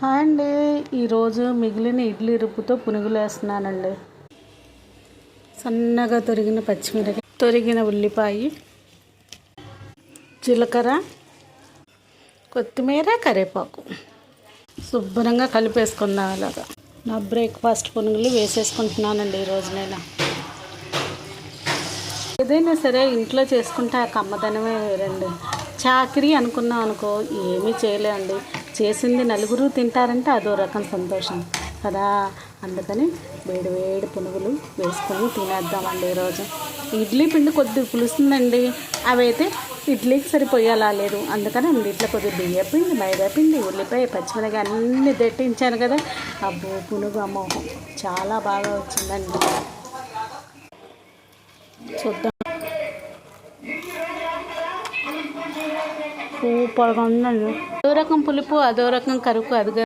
Hi అండి. ఈరోజు మిగిలిన ఇడ్లీ రుబ్బుతో పునుగులు వేస్తున్నానండి. సన్నగా తొరిగిన పచ్చిమిరపకాయ, తొరిగిన ఉల్లిపాయ, జీలకర్ర, కొత్తిమీర, కరివేపాకు శుభ్రంగా కలిపేసుకుందాం. అలాగా నా బ్రేక్ఫాస్ట్ పునుగులు వేసేసుకుంటున్నానండి. ఈరోజు నేను ఏదైనా సరే ఇంట్లో చేసుకుంటే ఆ కమ్మదనమే వేరండి. చాకరీ అనుకున్నాం అనుకో ఏమీ చేయలేండి. చేసింది నలుగురు తింటారంటే అదో రకం సంతోషం కదా. అందుకని వేడి వేడి పునుగులు వేసుకొని తినేద్దామండి. ఈరోజు ఇడ్లీ పిండి కొద్దిగా పులుస్తుందండి. అవైతే ఇడ్లీకి సరిపోయేలా లేదు. అందుకని ఇట్లా కొద్దిగా బియ్య పిండి, మైదా పిండి, ఉల్లిపాయ, పచ్చిమిరపకాయ అన్నీ దట్టించాను కదా. అబ్బో పునుగు అమ్మోహం చాలా బాగా వచ్చిందండి. చూద్దాం. సూపర్గా ఉందండి. అదో రకం పులుపు, అదో రకం కరుపు, అదిగా